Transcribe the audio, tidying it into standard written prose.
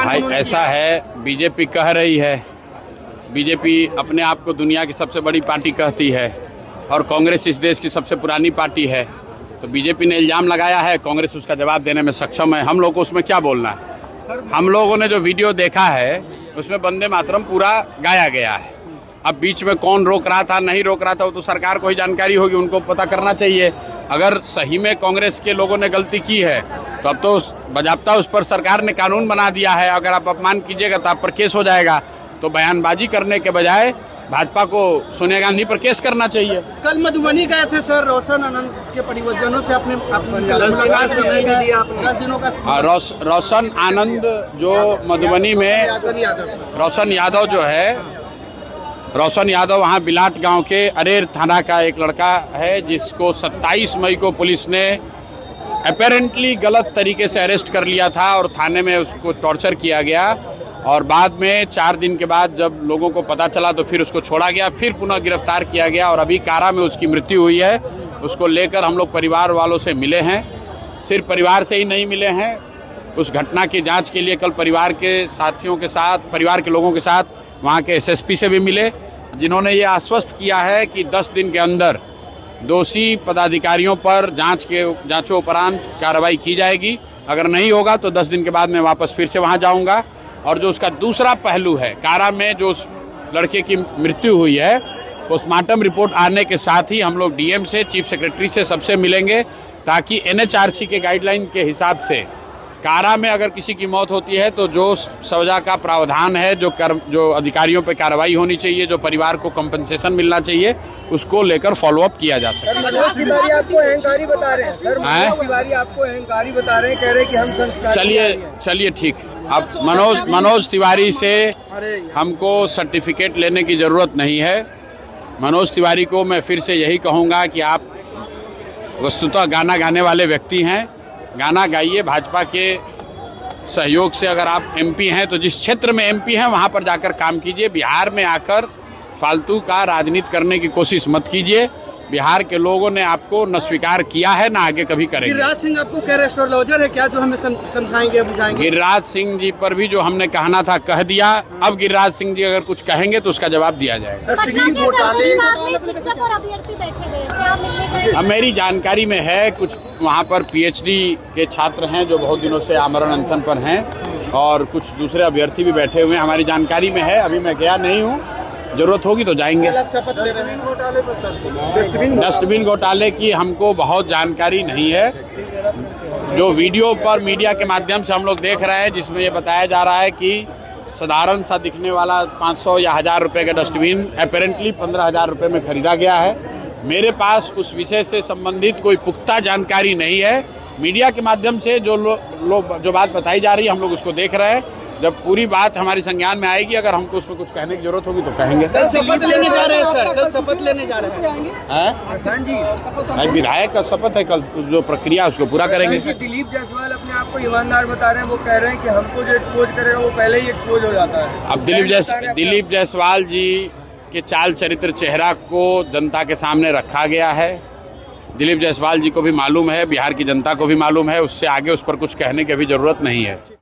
भाई ऐसा है, बीजेपी कह रही है, बीजेपी अपने आप को दुनिया की सबसे बड़ी पार्टी कहती है और कांग्रेस इस देश की सबसे पुरानी पार्टी है। तो बीजेपी ने इल्जाम लगाया है, कांग्रेस उसका जवाब देने में सक्षम है। हम लोग को उसमें क्या बोलना है? हम लोगों ने जो वीडियो देखा है उसमें वंदे मातरम पूरा गाया गया है। अब बीच में कौन रोक रहा था नहीं रोक रहा था वो तो सरकार को ही जानकारी होगी, उनको पता करना चाहिए। अगर सही में कांग्रेस के लोगों ने गलती की है तो अब तो बजाबता उस पर सरकार ने कानून बना दिया है। अगर आप अपमान कीजिएगा तो आप पर केस हो जाएगा। तो बयानबाजी करने के बजाय भाजपा को सोनिया गांधी पर केस करना चाहिए। कल मधुबनी गए थे सर, रोशन आनंद के परिवारजनों से अपने मुलाकात करने के लिए 10 दिनों का। रोशन आनंद जो मधुबनी में, रोशन यादव जो है, रोशन यादव वहाँ बिलाट गांव के अरेर थाना का एक लड़का है जिसको 27 मई को पुलिस ने अपेरेंटली गलत तरीके से अरेस्ट कर लिया था और थाने में उसको टॉर्चर किया गया और बाद में 4 दिन के बाद जब लोगों को पता चला तो फिर उसको छोड़ा गया, फिर पुनः गिरफ्तार किया गया और अभी कारा में उसकी मृत्यु हुई है। उसको लेकर हम लोग परिवार वालों से मिले हैं। सिर्फ परिवार से ही नहीं मिले हैं, उस घटना की जांच के लिए कल परिवार के साथियों के साथ, परिवार के लोगों के साथ वहाँ के एसएसपी से भी मिले, जिन्होंने ये आश्वस्त किया है कि 10 दिन के अंदर दोषी पदाधिकारियों पर जांचोपरांत कार्रवाई की जाएगी। अगर नहीं होगा तो 10 दिन के बाद मैं वापस फिर से वहाँ जाऊँगा। और जो उसका दूसरा पहलू है, कारा में जो उस लड़के की मृत्यु हुई है, पोस्टमार्टम रिपोर्ट आने के साथ ही हम लोग डीएम से, चीफ सेक्रेटरी से, सबसे मिलेंगे ताकि एनएचआरसी के गाइडलाइन के हिसाब से कारा में अगर किसी की मौत होती है तो जो सजा का प्रावधान है, जो अधिकारियों पे कार्रवाई होनी चाहिए, जो परिवार को कंपनसेशन मिलना चाहिए, उसको लेकर फॉलोअप किया जा सकता है। मनोज तिवारी आपको अहंकारी बता रहे हैं सर, मनोज तिवारी आपको अहंकारी बता रहे हैं, कह रहे हैं कि हम संस्कारी। चलिए ठीक, अब मनोज तिवारी से हमको सर्टिफिकेट लेने की जरूरत नहीं है। मनोज तिवारी को मैं फिर से यही कहूँगा कि आप वस्तुतः गाना गाने वाले व्यक्ति हैं, गाना गाइए। भाजपा के सहयोग से अगर आप एमपी हैं तो जिस क्षेत्र में एमपी हैं वहां पर जाकर काम कीजिए। बिहार में आकर फालतू का राजनीति करने की कोशिश मत कीजिए। बिहार के लोगों ने आपको न स्वीकार किया है, न आगे कभी करेंगे। गिरिराज सिंह आपको क्या एस्ट्रोलॉजर है क्या, जो हमें समझाएंगे बुझाएंगे? गिरिराज सिंह जी पर भी जो हमने कहना था कह दिया। अब गिरिराज सिंह जी अगर कुछ कहेंगे तो उसका जवाब दिया जाएगा। अब मेरी जानकारी में है कुछ वहाँ पर पीएचडी के छात्र हैं जो बहुत दिनों से आमरण अनशन पर हैं और कुछ दूसरे अभ्यर्थी भी बैठे हुए हैं, हमारी जानकारी में है। अभी मैं गया नहीं हूँ, जरूरत होगी तो जाएंगे। डस्टबिन घोटाले की हमको बहुत जानकारी नहीं है। जो वीडियो पर मीडिया के माध्यम से हम लोग देख रहे हैं जिसमें ये बताया जा रहा है कि साधारण सा दिखने वाला 500 या 1000 रुपए का डस्टबिन अपेरेंटली 15,000 रुपए में खरीदा गया है। मेरे पास उस विषय से संबंधित कोई पुख्ता जानकारी नहीं है। मीडिया के माध्यम से जो बात बताई जा रही है हम लोग उसको देख रहे हैं। जब पूरी बात हमारी संज्ञान में आएगी, अगर हमको उसमें कुछ कहने की जरूरत होगी तो कहेंगे। कल शपथ लेने जा रहे हैं सर, कल शपथ लेने जा रहे हैं। विधायक का शपथ है, कल जो प्रक्रिया उसको पूरा करेंगे। दिलीप जायसवाल अपने आप को ईमानदार बता रहे हैं, वो कह रहे हैं कि हमको जो एक्सपोज करेगा वो पहले ही एक्सपोज हो जाता है। अब दिलीप जायसवाल जी के चाल चरित्र चेहरा को जनता के सामने रखा गया है। दिलीप जायसवाल जी को भी मालूम है, बिहार की जनता को भी मालूम है, उससे आगे उस पर कुछ कहने की भी जरूरत नहीं है।